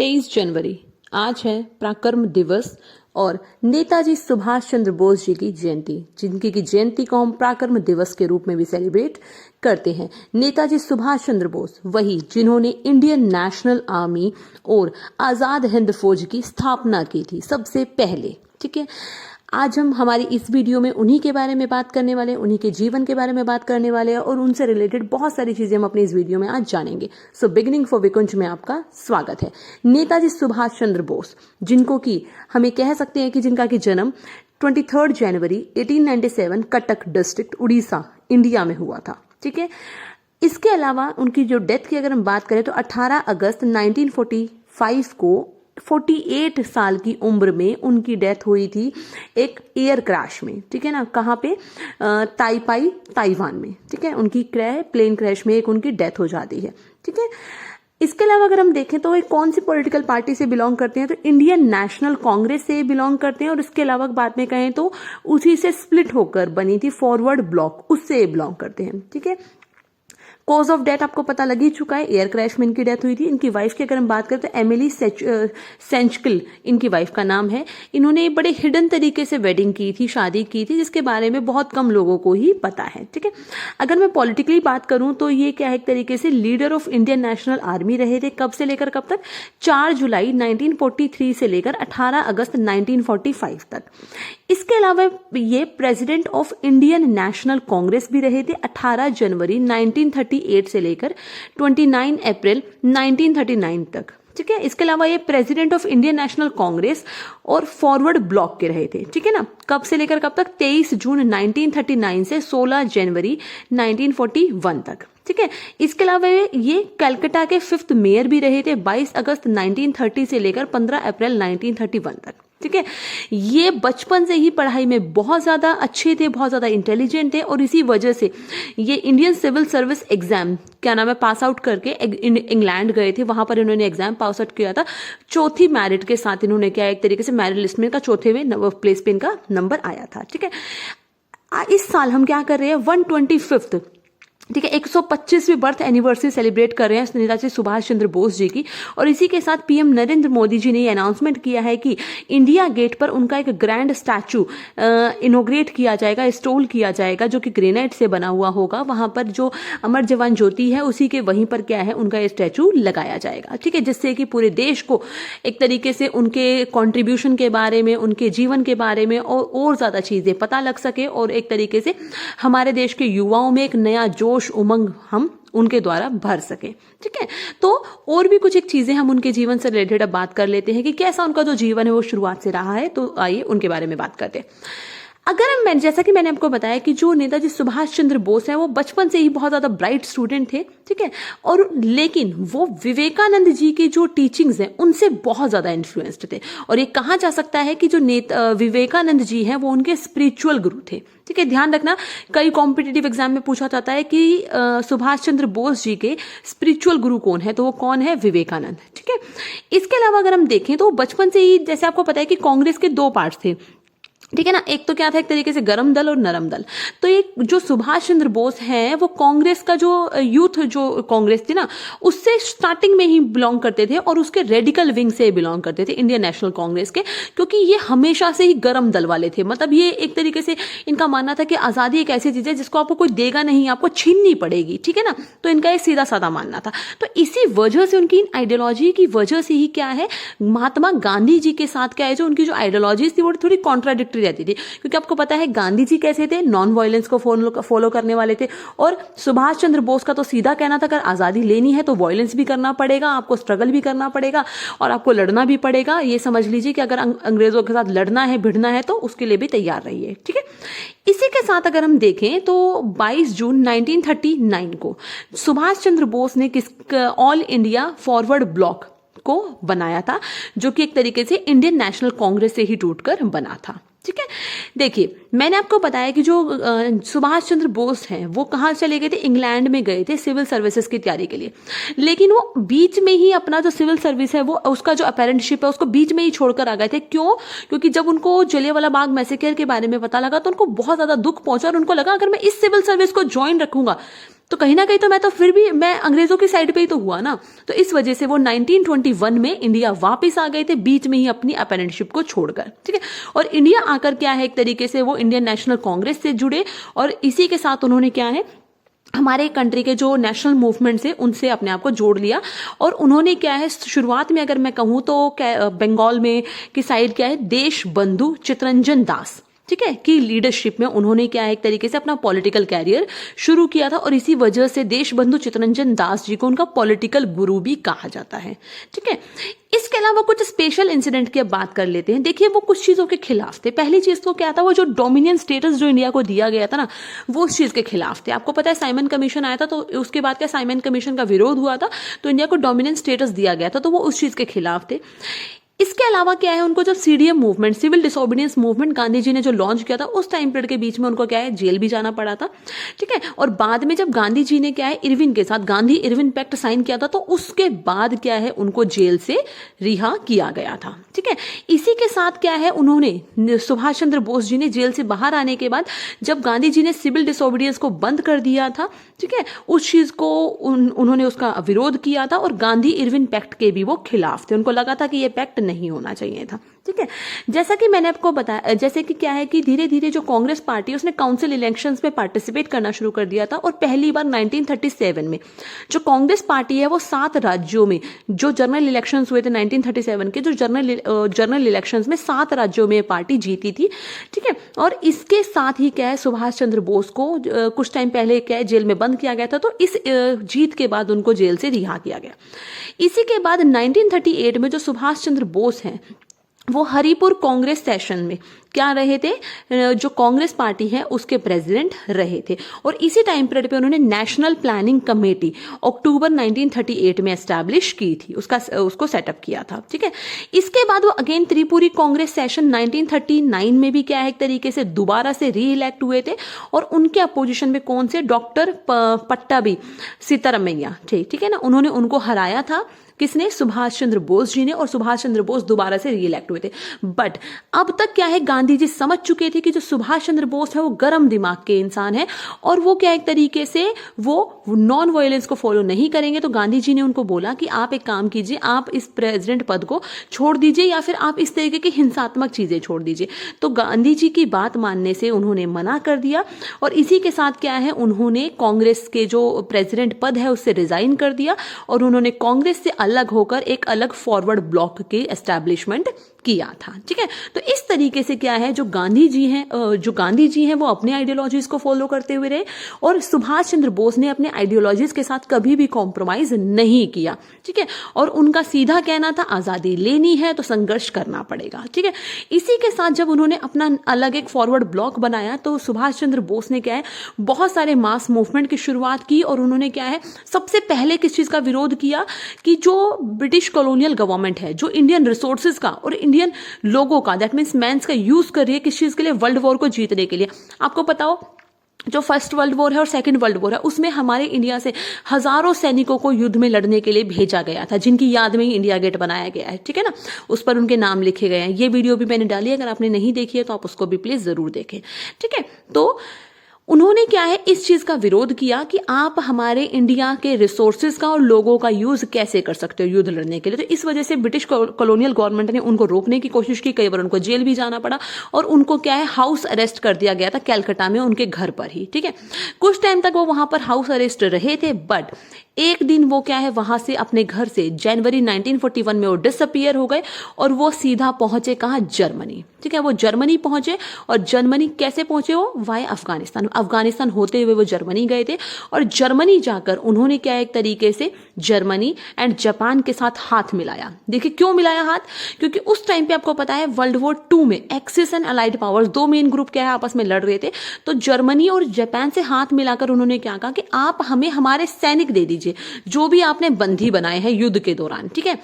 23 जनवरी आज है पराक्रम दिवस और नेताजी सुभाष चंद्र बोस जी की जयंती, जिनकी की जयंती को हम पराक्रम दिवस के रूप में भी सेलिब्रेट करते हैं। नेताजी सुभाष चंद्र बोस वही जिन्होंने इंडियन नेशनल आर्मी और आजाद हिंद फौज की स्थापना की थी सबसे पहले। ठीक है, आज हम हमारी इस वीडियो में उन्हीं के बारे में बात करने वाले हैं, उन्हीं के जीवन के बारे में बात करने वाले हैं और उनसे रिलेटेड बहुत सारी चीजें हम अपनी इस वीडियो में आज जानेंगे। सो बिगिनिंग फॉर विकुंज में आपका स्वागत है। नेताजी सुभाष चंद्र बोस, जिनको कि हमें कह सकते हैं कि जिनका कि जन्म 23 जनवरी 1897 कटक डिस्ट्रिक्ट उड़ीसा इंडिया में हुआ था। ठीक है, इसके अलावा उनकी जो डेथ की अगर हम बात करें तो 18 अगस्त 1945 को 48 साल की उम्र में उनकी डेथ हुई थी एक एयर क्रैश में। ठीक है ना, कहाँ पे? ताइपाई ताइवान में। ठीक है, उनकी प्लेन क्रैश में एक उनकी डेथ हो जाती है। ठीक है, इसके अलावा अगर हम देखें तो ये कौन सी पॉलिटिकल पार्टी से बिलोंग करते हैं तो इंडियन नेशनल कांग्रेस से बिलोंग करते हैं और इसके अलावा बाद में कहें तो उसी से स्प्लिट होकर बनी थी फॉरवर्ड ब्लॉक, उससे बिलोंग करते हैं। ठीक है, कॉज ऑफ डेथ आपको पता लग ही चुका है, एयर क्रैश में इनकी डेथ हुई थी। इनकी वाइफ की अगर हम बात करें तो एमिली सेंचकिल इनकी वाइफ का नाम है। इन्होंने बड़े हिडन तरीके से वेडिंग की थी, शादी की थी, जिसके बारे में बहुत कम लोगों को ही पता है। ठीक है, अगर मैं पॉलिटिकली बात करूं तो ये क्या है, एक तरीके से leader of Indian national army रहे थे। कब से लेकर कब तक? 4 जुलाई 1943 से लेकर 18 अगस्त 1945 तक। इसके अलावा ये president of Indian national Congress भी रहे थे 18 जनवरी 1938 से लेकर 29 अप्रैल 1939 तक। ठीक है, इसके अलावा ये president of Indian national Congress और फॉरवर्ड ब्लॉक के रहे थे। ठीक है ना, कब से लेकर कब तक? 23 जून 1939 से 16 जनवरी 1941 तक। ठीक है, इसके अलावा ये कलकत्ता के 5th मेयर भी रहे थे 22 अगस्त 1930 से लेकर 15 अप्रैल 1931 तक। ठीक है, ये बचपन से ही पढ़ाई में बहुत ज्यादा अच्छे थे, बहुत ज्यादा इंटेलिजेंट थे और इसी वजह से ये इंडियन सिविल सर्विस एग्जाम क्या नाम है पास आउट करके इंग्लैंड गए थे। वहां पर इन्होंने एग्जाम पास आउट किया था। चौथी मेरिट के साथ इन्होंने क्या एक तरीके से मेरिट लिस्ट में का चौथे में प्लेस पे इनका नंबर आया था। ठीक है, इस साल हम क्या कर रहे हैं 125th, ठीक है, 125वीं बर्थ एनिवर्सरी सेलिब्रेट कर रहे हैं नेताजी सुभाष चंद्र बोस जी की। और इसी के साथ पीएम नरेंद्र मोदी जी ने ये अनाउंसमेंट किया है कि इंडिया गेट पर उनका एक ग्रैंड स्टैचू इनोग्रेट किया जाएगा, इंस्टॉल किया जाएगा, जो कि ग्रेनाइट से बना हुआ होगा। वहां पर जो अमर जवान ज्योति है उसी के वहीं पर क्या है उनका ये स्टैचू लगाया जाएगा। ठीक है, जिससे कि पूरे देश को एक तरीके से उनके कॉन्ट्रीब्यूशन के बारे में, उनके जीवन के बारे में और ज्यादा चीजें पता लग सके और एक तरीके से हमारे देश के युवाओं में एक नया जोश उमंग हम उनके द्वारा भर सके। ठीक है, तो और भी कुछ एक चीजें हम उनके जीवन से रिलेटेड अब बात कर लेते हैं कि कैसा उनका जो जीवन है वो शुरुआत से रहा है। तो आइए उनके बारे में बात करते हैं। अगर जैसा कि मैंने आपको बताया कि जो नेताजी सुभाष चंद्र बोस हैं वो बचपन से ही बहुत ज्यादा ब्राइट स्टूडेंट थे। ठीक है, और लेकिन वो विवेकानंद जी की जो टीचिंग्स हैं उनसे बहुत ज्यादा इन्फ्लुएंस्ड थे। और ये कहा जा सकता है कि जो विवेकानंद जी हैं वो उनके स्पिरिचुअल गुरु थे। ठीक है, ध्यान रखना, कई कॉम्पिटिटिव एग्जाम में पूछा जाता है कि सुभाष चंद्र बोस जी के स्पिरिचुअल गुरु कौन है, तो वो कौन है? विवेकानंद। ठीक है, इसके अलावा अगर हम देखें तो बचपन से ही जैसे आपको पता है कि कांग्रेस के 2 पार्ट्स थे। ठीक है ना, एक तो क्या था एक तरीके से गरम दल और नरम दल। तो एक जो सुभाष चंद्र बोस हैं वो कांग्रेस का जो यूथ जो कांग्रेस थी ना उससे स्टार्टिंग में ही बिलोंग करते थे और उसके रेडिकल विंग से बिलोंग करते थे इंडियन नेशनल कांग्रेस के, क्योंकि ये हमेशा से ही गरम दल वाले थे। मतलब ये एक तरीके से इनका मानना था कि आजादी एक ऐसी चीज है जिसको आपको कोई देगा नहीं, आपको छीननी पड़ेगी। ठीक है ना, तो इनका एक सीधा साधा मानना था। तो इसी वजह से उनकी आइडियोलॉजी की वजह से ही क्या है महात्मा गांधी जी के साथ क्या है जो उनकी जो आइडियोलॉजीज थी वो थोड़ी कॉन्ट्राडिक्टरी रहती थी। क्योंकि आपको पता है गांधी जी कैसे थे, नॉन वायलेंस को फॉलो करने वाले थे और सुभाष चंद्र बोस का तो सीधा कहना था अगर आजादी लेनी है तो वायलेंस भी करना पड़ेगा, आपको स्ट्रगल भी करना पड़ेगा और आपको लड़ना भी पड़ेगा। ये समझ लीजिए कि अगर अंग्रेजों के साथ लड़ना है भिड़ना है तो उसके लिए भी तैयार रहिए। ठीक है, इसी के साथ अगर हम देखें तो 22 जून 1939 को सुभाष चंद्र बोस ने ऑल इंडिया फॉरवर्ड ब्लॉक को बनाया था, जो कि एक तरीके से इंडियन नेशनल कांग्रेस से ही टूटकर बना था। ठीक है, देखिए मैंने आपको बताया कि जो सुभाष चंद्र बोस हैं वो कहाँ चले गए थे, इंग्लैंड में गए थे सिविल सर्विसेज की तैयारी के लिए। लेकिन वो बीच में ही अपना जो सिविल सर्विस है वो उसका जो अपेरेंटशिप है उसको बीच में ही छोड़कर आ गए थे। क्यों? क्योंकि जब उनको जलियांवाला बाग मैसेकर के बारे में पता लगा तो उनको बहुत ज्यादा दुख पहुंचा और उनको लगा अगर मैं इस सिविल सर्विस को ज्वाइन रखूंगा तो कहीं ना कहीं तो मैं अंग्रेजों की साइड पे ही तो हुआ ना। तो इस वजह से वो 1921 में इंडिया वापस आ गए थे, बीच में ही अपनी अपेरेंटशिप को छोड़कर, ठीक है। और इंडिया आकर क्या है, एक तरीके से वो इंडियन नेशनल कांग्रेस से जुड़े, और इसी के साथ उन्होंने क्या है, हमारे कंट्री के जो नेशनल मूवमेंट्स है उनसे अपने आप को जोड़ लिया। और उन्होंने क्या है, शुरुआत में अगर मैं कहूं तो बंगाल में की साइड क्या है, देश बंधु चित्तरंजन दास, ठीक है, की लीडरशिप में उन्होंने क्या है, एक तरीके से अपना पॉलिटिकल कैरियर शुरू किया था। और इसी वजह से देश बंधु चित्तरंजन दास जी को उनका पॉलिटिकल गुरु भी कहा जाता है, ठीक है। इसके अलावा कुछ स्पेशल इंसिडेंट की अब बात कर लेते हैं। देखिए वो कुछ चीजों के खिलाफ थे। पहली चीज तो क्या था, वो जो डोमिनियन स्टेटस जो इंडिया को दिया गया था ना, वो उस चीज के खिलाफ थे। आपको पता है साइमन कमीशन आया था, तो उसके बाद क्या, साइमन कमीशन का विरोध हुआ था, तो इंडिया को डोमिनियन स्टेटस दिया गया था, तो वो उस चीज के खिलाफ थे। इसके अलावा क्या है, उनको जब CDM movement, civil disobedience movement Gandhi ji ने जो लॉन्च किया था, उस टाइम पीरियड के बीच में उनको क्या है, जेल भी जाना पड़ा था, ठीक है। और बाद में जब गांधी जी ने क्या है, इरविन के साथ गांधी इरविन पैक्ट साइन किया था, तो उसके बाद क्या है, उनको जेल से रिहा किया गया था, ठीक है। इसी के साथ क्या है, उन्होंने सुभाष चंद्र बोस जी ने जेल से बाहर आने के बाद जब गांधी जी ने सिविल डिसोबीडियंस को बंद कर दिया था, ठीक है, उस चीज को उन्होंने उसका विरोध किया था। और गांधी इरविन पैक्ट के भी वो खिलाफ थे, उनको लगा था कि ये पैक्ट नहीं होना चाहिए था, ठीक है। जैसा कि मैंने आपको बताया, जैसे कि क्या है कि धीरे धीरे जो कांग्रेस पार्टी उसने काउंसिल इलेक्शंस में पार्टिसिपेट करना शुरू कर दिया था। और पहली बार 1937 में जो कांग्रेस पार्टी है वो 7 राज्यों में जो जनरल इलेक्शंस हुए थे 1937 के, जो जनरल इलेक्शंस में 7 राज्यों में पार्टी जीती थी, ठीक है। और इसके साथ ही क्या है, सुभाष चंद्र बोस को कुछ टाइम पहले क्या है, जेल में बंद किया गया था, तो इस जीत के बाद उनको जेल से रिहा किया गया। इसी के बाद 1938 में जो सुभाष चंद्र बोस हैं वो हरिपुर कांग्रेस सेशन में क्या रहे थे, जो कांग्रेस पार्टी है उसके प्रेसिडेंट रहे थे। और इसी टाइम पीरियड पे उन्होंने नेशनल प्लानिंग कमेटी अक्टूबर 1938 में एस्टैब्लिश की थी, उसको सेटअप किया था, ठीक है। इसके बाद वो अगेन त्रिपुरी कांग्रेस सेशन 1939 में भी क्या है, एक तरीके से दोबारा से री इलेक्ट हुए थे। और उनके अपोजिशन में कौन से, डॉक्टर पट्टाभी सीतारामैया, ठीक है ना, उन्होंने उनको हराया था। किसने, सुभाष चंद्र बोस जी ने। और सुभाष चंद्र बोस दोबारा से री इलेक्ट हुए थे। बट अब तक क्या है, गांधी जी समझ चुके थे कि जो सुभाष चंद्र बोस है वो गर्म दिमाग के इंसान है, और वो क्या एक तरीके से वो नॉन वायलेंस को फॉलो नहीं करेंगे। तो गांधी जी ने उनको बोला कि आप एक काम कीजिए, आप इस प्रेसिडेंट पद को छोड़ दीजिए, या फिर आप इस तरीके की हिंसात्मक चीजें छोड़ दीजिए। तो गांधी जी की बात मानने से उन्होंने मना कर दिया। और इसी के साथ क्या है, उन्होंने कांग्रेस के जो प्रेसिडेंट पद है उससे रिजाइन कर दिया, और उन्होंने कांग्रेस से अलग होकर एक अलग फॉरवर्ड ब्लॉक के एस्टैब्लिशमेंट किया था, ठीक है। तो इस तरीके से क्या है, जो गांधी जी हैं वो अपने आइडियोलॉजीज को फॉलो करते हुए रहे, और सुभाष चंद्र बोस ने अपने आइडियोलॉजीज के साथ कभी भी कॉम्प्रोमाइज नहीं किया, ठीक है। और उनका सीधा कहना था, आजादी लेनी है तो संघर्ष करना पड़ेगा, ठीक है। इसी के साथ जब उन्होंने अपना अलग एक फॉरवर्ड ब्लॉक बनाया, तो सुभाष चंद्र बोस ने क्या है, बहुत सारे मास मूवमेंट की शुरुआत की। और उन्होंने क्या है, सबसे पहले किस चीज का विरोध किया, कि जो ब्रिटिश कॉलोनियल गवर्नमेंट है, जो इंडियन रिसोर्सेज का और इंडियन लोगों का, दैट मीन्स मैंस का यूज कर रही है किस चीज के लिए, वर्ल्ड वॉर को जीतने के लिए। आपको पता हो जो फर्स्ट वर्ल्ड वॉर है और सेकंड वर्ल्ड वॉर है, उसमें हमारे इंडिया से हजारों सैनिकों को युद्ध में लड़ने के लिए भेजा गया था, जिनकी याद में ही इंडिया गेट बनाया गया है, ठीक है ना, उस पर उनके नाम लिखे गए हैं। ये वीडियो भी मैंने डाली है, अगर आपने नहीं देखी है तो आप उसको भी प्लीज जरूर देखें, ठीक है। तो उन्होंने क्या है, इस चीज का विरोध किया कि आप हमारे इंडिया के रिसोर्सेज का और लोगों का यूज कैसे कर सकते हो युद्ध लड़ने के लिए। तो इस वजह से ब्रिटिश कॉलोनियल गवर्नमेंट ने उनको रोकने की कोशिश की, कई बार उनको जेल भी जाना पड़ा, और उनको क्या है, हाउस अरेस्ट कर दिया गया था कैलकाटा में, उनके घर पर ही, ठीक है। कुछ टाइम तक वो वहां पर हाउस अरेस्ट रहे थे, बट एक दिन वो क्या है, वहां से अपने घर से जनवरी 1941 में वो डिसअपियर हो गए, और वो सीधा पहुंचे कहाँ, जर्मनी, ठीक है। वो जर्मनी पहुंचे, और जर्मनी कैसे पहुंचे, वो वाया अफगानिस्तान होते हुए वो जर्मनी गए थे। और जर्मनी जाकर उन्होंने क्या एक तरीके से जर्मनी एंड जापान के साथ हाथ मिलाया। देखिए क्यों मिलाया हाथ, क्योंकि उस टाइम पे आपको पता है वर्ल्ड वॉर 2 में एक्सिस एंड अलाइड पावर्स, दो मेन ग्रुप क्या है, आपस में लड़ रहे थे। तो जर्मनी और जापान से हाथ मिलाकर उन्होंने क्या कहा कि आप हमें हमारे सैनिक दे दीजिए, जो भी आपने बंदी बनाए हैं युद्ध के दौरान, ठीक है।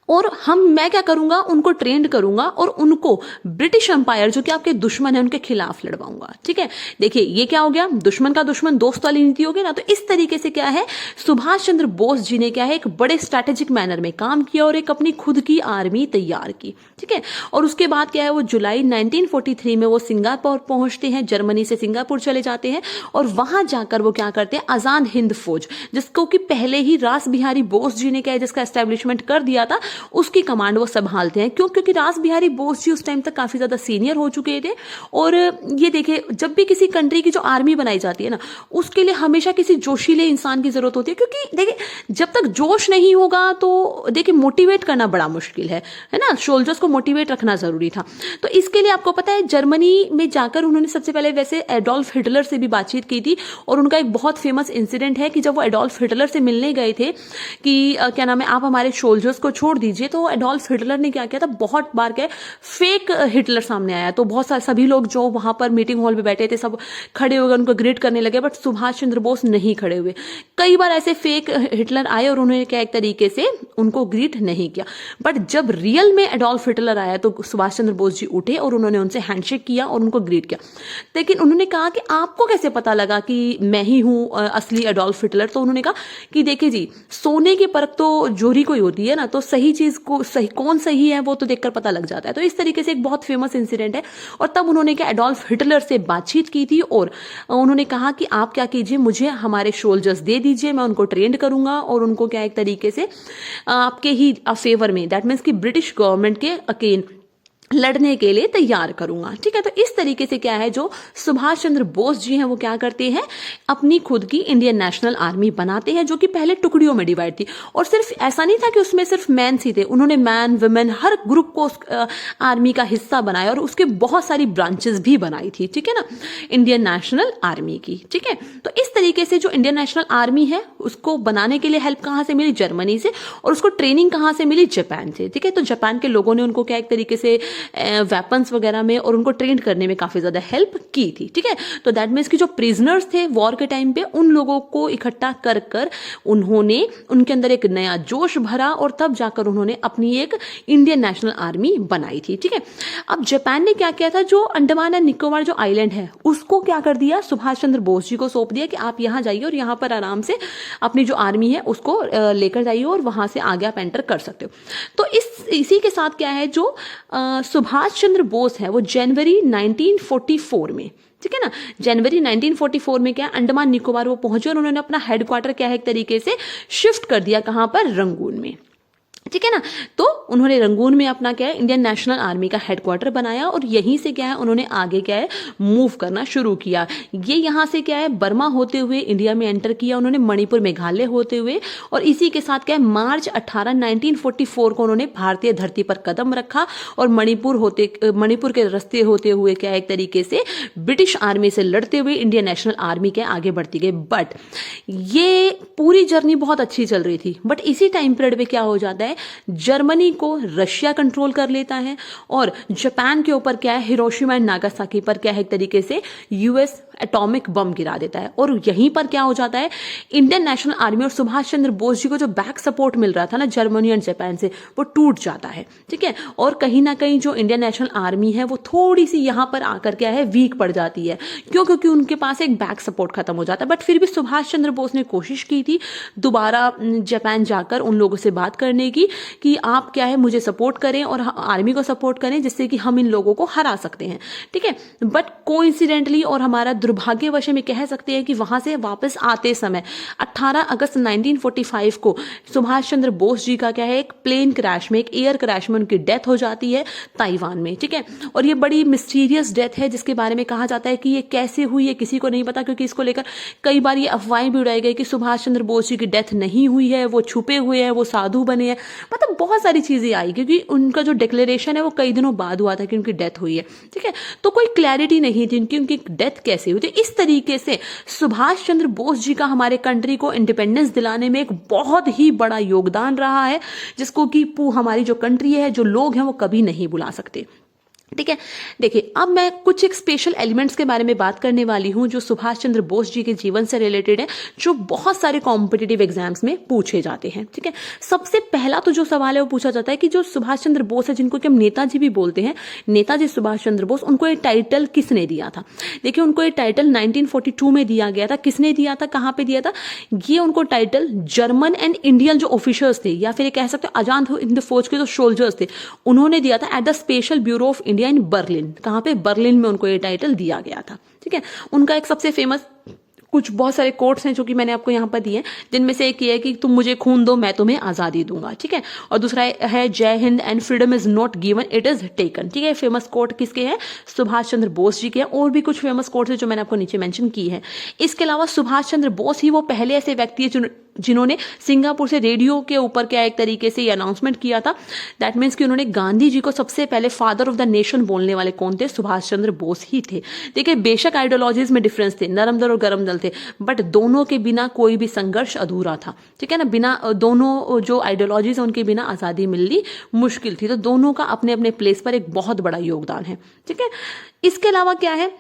और मैं क्या करूंगा, उनको ट्रेंड करूंगा और उनको ब्रिटिश एम्पायर जो कि आपके दुश्मन है उनके खिलाफ लड़वाऊंगा। ठीक है, देखिए ये क्या हो गया, दुश्मन का दुश्मन दोस्त वाली नीति हो गई ना। तो इस तरीके से क्या है, सुभाष चंद्र बोस जी ने क्या है, एक बड़े स्ट्रैटेजिक मैनर में काम किया और एक अपनी खुद की आर्मी तैयार की। ठीक है, और उसके बाद क्या है, वो जुलाई 1943 में वो सिंगापुर पहुंचते हैं, जर्मनी से सिंगापुर चले जाते हैं और वहां जाकर वो क्या करते हैं, आजाद हिंद फौज, जिसको कि पहले ही रास बिहारी बोस जी ने क्या है, जिसका एस्टेब्लिशमेंट कर दिया था, उसकी कमांड वो संभालते हैं। क्यों? क्योंकि रास बिहारी बोस जी उस टाइम तक काफी ज्यादा सीनियर हो चुके थे। और ये देखिए, जब भी किसी कंट्री की जो आर्मी बनाई जाती है ना, उसके लिए हमेशा किसी जोशीले इंसान की जरूरत होती है। क्योंकि देखिए, जब तक जोश नहीं होगा तो देखिए मोटिवेट करना बड़ा मुश्किल है ना। सोल्जर्स को मोटिवेट रखना जरूरी था। तो इसके लिए आपको पता है, जर्मनी में जाकर उन्होंने सबसे पहले वैसे एडोल्फ हिटलर से भी बातचीत की थी। और उनका एक बहुत फेमस इंसिडेंट है कि जब वो एडोल्फ हिटलर से मिलने गए थे कि क्या नाम है, आप हमारे सोल्जर्स को छोड़ दीजिए, तो एडोल्फ हिटलर ने क्या किया था, बहुत बार क्या फेक हिटलर सामने आया। तो बहुत सारे सभी लोग जो वहां पर मीटिंग हॉल में बैठे थे सब खड़े हो गए, उनको ग्रीट करने लगे, बट सुभाष चंद्र बोस नहीं खड़े हुए। कई बार ऐसे फेक हिटलर आए और उन्होंने क्या एक तरीके से उनको ग्रीट नहीं किया। बट जब रियल में एडोल्फ हिटलर आया तो सुभाष चंद्र बोस जी उठे और उन्होंने उनसे हैंडशेक किया और उनको ग्रीट किया। लेकिन उन्होंने कहा कि आपको कैसे पता लगा कि मैं ही हूं असली एडोल्फ हिटलर? तो उन्होंने कहा कि देखिए जी, सोने की परख तो जोरी को ही होती है ना, तो सही चीज को सही कौन सही है वो तो देखकर पता लग जाता है। तो इस तरीके से एक बहुत फेमस इंसिडेंट है। और तब उन्होंने क्या एडोल्फ हिटलर से बातचीत की थी और उन्होंने कहा कि आप क्या कीजिए, मुझे हमारे सोल्जर्स दे दीजिए, मैं उनको ट्रेंड करूंगा और उनको क्या एक तरीके से आपके ही फेवर में, दैट मीन्स कि ब्रिटिश गवर्नमेंट के अगेंस्ट लड़ने के लिए तैयार करूंगा। ठीक है, तो इस तरीके से क्या है, जो सुभाष चंद्र बोस जी हैं वो क्या करते हैं, अपनी खुद की इंडियन नेशनल आर्मी बनाते हैं, जो कि पहले टुकड़ियों में डिवाइड थी। और सिर्फ ऐसा नहीं था कि उसमें सिर्फ मैन ही थे, उन्होंने मैन वुमेन हर ग्रुप को आर्मी का हिस्सा बनाया और उसके बहुत सारी ब्रांचेस भी बनाई थी। ठीक है ना, इंडियन नेशनल आर्मी की। ठीक है, तो इस तरीके से जो इंडियन नेशनल आर्मी है उसको बनाने के लिए हेल्प कहां से मिली, जर्मनी से, और उसको ट्रेनिंग कहां से मिली, जापान से। ठीक है, तो जापान के लोगों ने उनको क्या एक तरीके से वेपन्स वगैरह में और उनको ट्रेन करने में काफी ज्यादा हेल्प की थी। ठीक है, तो दैट मीन्स कि जो प्रिजनर्स थे वॉर के टाइम पे, उन लोगों को इकट्ठा कर कर उन्होंने उनके अंदर एक नया जोश भरा और तब जाकर उन्होंने अपनी एक इंडियन नेशनल आर्मी बनाई थी। ठीक है, अब जापान ने क्या किया था, जो अंडमान एंड निकोबार जो आइलैंड है उसको क्या कर दिया, सुभाष चंद्र बोस जी को सौंप दिया कि आप यहां जाइए और यहां पर आराम से अपनी जो आर्मी है उसको लेकर जाइए और वहां से आगे आप एंटर कर सकते हो। तो इसी के साथ क्या है, जो सुभाष चंद्र बोस है वो जनवरी 1944 में, ठीक है ना, जनवरी 1944 में क्या अंडमान निकोबार वो पहुंचे और उन्होंने अपना हेडक्वार्टर क्या है एक तरीके से शिफ्ट कर दिया, कहां पर, रंगून में। ठीक है ना, तो उन्होंने रंगून में अपना क्या है इंडियन नेशनल आर्मी का हेडक्वार्टर बनाया और यहीं से क्या है उन्होंने आगे क्या है मूव करना शुरू किया। ये यहां से क्या है बर्मा होते हुए इंडिया में एंटर किया उन्होंने, मणिपुर मेघालय होते हुए, और इसी के साथ क्या है मार्च 18 1944 को उन्होंने भारतीय धरती पर कदम रखा और मणिपुर के रास्ते होते हुए क्या है एक तरीके से ब्रिटिश आर्मी से लड़ते हुए इंडियन नेशनल आर्मी के आगे बढ़ती गई। बट ये पूरी जर्नी बहुत अच्छी चल रही थी, बट इसी टाइम पीरियड में क्या हो जाता है, जर्मनी को रशिया कंट्रोल कर लेता है और जापान के ऊपर क्या है हिरोशिमा एंड नागासाकी पर क्या है एक तरीके से यूएस एटॉमिक बम गिरा देता है। और यहीं पर क्या हो जाता है, इंडियन नेशनल आर्मी और सुभाष चंद्र बोस जी को जो बैक सपोर्ट मिल रहा था ना जर्मनी एंड जापान से, वो टूट जाता है। ठीक है, और कहीं ना कहीं जो इंडियन नेशनल आर्मी है वो थोड़ी सी यहां पर आकर क्या है वीक पड़ जाती है। क्यों? क्योंकि उनके पास एक बैक सपोर्ट खत्म हो जाता है। बट फिर भी सुभाष चंद्र बोस ने कोशिश की थी दोबारा जापान जाकर उन लोगों से बात करने की कि आप क्या है मुझे सपोर्ट करें और आर्मी को सपोर्ट करें जिससे कि हम इन लोगों को हरा सकते हैं। ठीक है, बट कोइंसिडेंटली और हमारा दुर्भाग्यवश में कह सकते हैं कि वहां से वापस आते समय 18 अगस्त 1945 को सुभाष चंद्र बोस जी का क्या है एक प्लेन क्रैश में, एक एयर क्रैश में उनकी डेथ हो जाती है ताइवान में। ठीक है, और ये बड़ी मिस्टीरियस डेथ है जिसके बारे में कहा जाता है कि ये कैसे हुई है किसी को नहीं पता, क्योंकि इसको लेकर कई बार ये अफवाहें भी उड़ाई गई कि सुभाष चंद्र बोस जी की डेथ नहीं हुई है, वो छुपे हुए हैं, वो साधु बने हैं, मतलब बहुत सारी चीजें आई क्योंकि उनका जो डिक्लेरेशन है वो कई दिनों बाद हुआ था कि उनकी डेथ हुई है। ठीक है, तो कोई क्लैरिटी नहीं थी उनकी डेथ कैसे हुई थी। इस तरीके से सुभाष चंद्र बोस जी का हमारे कंट्री को इंडिपेंडेंस दिलाने में एक बहुत ही बड़ा योगदान रहा है, जिसको कि हमारी जो कंट्री है, जो लोग हैं वो कभी नहीं भुला सकते। ठीक है। देखिए, अब मैं कुछ एक स्पेशल एलिमेंट्स के बारे में बात करने वाली हूं जो सुभाष चंद्र बोस जी के जीवन से रिलेटेड है, जो बहुत सारे कॉम्पिटिटिव एग्जाम्स में पूछे जाते हैं। ठीक है, सबसे पहला तो जो सवाल है वो पूछा जाता है कि जो सुभाष चंद्र बोस है, जिनको कि हम नेताजी भी बोलते हैं, नेताजी सुभाष चंद्र बोस, उनको ये टाइटल किसने दिया था? देखिए, उनको ये टाइटल 1942 में दिया गया था। किसने दिया था, कहां पे दिया था? ये उनको टाइटल जर्मन एंड इंडियन जो ऑफिसर्स थे, या फिर कह सकते हैं आजाद हिंद फौज के जो सोल्जर्स थे, उन्होंने दिया था at the special bureau of India in Berlin. कहां पे? बर्लिन में उनको ये टाइटल दिया गया था। ठीक है, उनका एक सबसे फेमस कुछ बहुत सारे कोट्स हैं जो कि मैंने आपको यहां पर दिए हैं, जिनमें से एक ये है कि तुम मुझे खून दो, मैं तुम्हें आजादी दूंगा। ठीक है, और दूसरा है जय Hind and freedom is not given, it is taken. ठीक है, फेमस कोट किसके हैं? सुभाष चंद्र बोस जी के हैं। और भी कुछ फेमस कोट्स हैं जो मैंने आपको नीचे मेंशन की है। इसके अलावा सुभाष चंद्र बोस ही वो पहले ऐसे व्यक्ति है जिन्होंने सिंगापुर से रेडियो के ऊपर क्या एक तरीके से ये अनाउंसमेंट किया था। दैट मीन्स कि उन्होंने गांधी जी को सबसे पहले फादर ऑफ द नेशन बोलने वाले कौन थे? सुभाष चंद्र बोस ही थे। देखिए, बेशक आइडियोलॉजीज में डिफरेंस थे, नरम दल और गरम दल थे, बट दोनों के बिना कोई भी संघर्ष अधूरा था। ठीक है ना, बिना दोनों जो आइडियोलॉजीज है उनके बिना आजादी मिलनी मुश्किल थी। तो दोनों का अपने अपने प्लेस पर एक बहुत बड़ा योगदान है। ठीक है, इसके अलावा क्या है,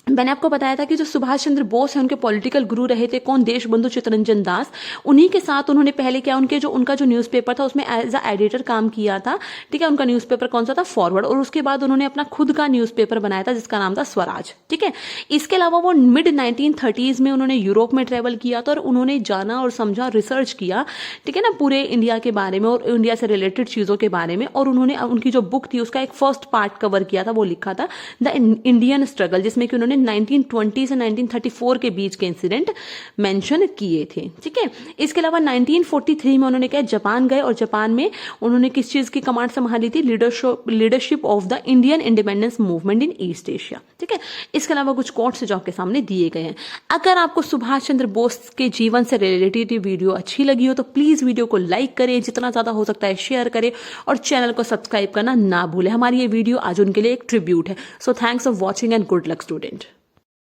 मैंने आपको बताया था कि जो सुभाष चंद्र बोस है उनके पॉलिटिकल गुरु रहे थे कौन? देशबंधु चित्तरंजन दास। उन्हीं के साथ उन्होंने पहले क्या उनका जो न्यूज़पेपर था उसमें एज अ एडिटर काम किया था। ठीक है, उनका न्यूज़पेपर कौन सा था? फॉरवर्ड। और उसके बाद उन्होंने अपना खुद का न्यूज़पेपर बनाया था जिसका नाम था स्वराज। ठीक है, इसके अलावा वो मिड 1930s में उन्होंने यूरोप में ट्रेवल किया था और उन्होंने जाना और समझा, रिसर्च किया, ठीक है ना, पूरे इंडिया के बारे में और इंडिया से रिलेटेड चीजों के बारे में। और उन्होंने उनकी जो बुक थी उसका एक फर्स्ट पार्ट कवर किया था, वो लिखा था द इंडियन स्ट्रगल, जिसमें कि उन्होंने 1920 से 1934 के बीच के इंसिडेंट मेंशन किए थे। ठीक है, इसके अलावा 1943 में उन्होंने क्या जापान गए और जापान में उन्होंने किस चीज की कमांड संभाली थी? Leadership of the Indian independence movement in east Asia. ठीक है, इसके अलावा कुछ कोट्स जो आपके सामने दिए गए हैं। अगर आपको सुभाष चंद्र बोस के जीवन से रिलेटेड वीडियो अच्छी लगी हो तो प्लीज वीडियो को लाइक करें, जितना ज्यादा हो सकता है शेयर करें और चैनल को सब्सक्राइब करना ना भूलें। हमारी ये वीडियो आज उनके लिए एक ट्रिब्यूट है। So thanks for watching and good luck student.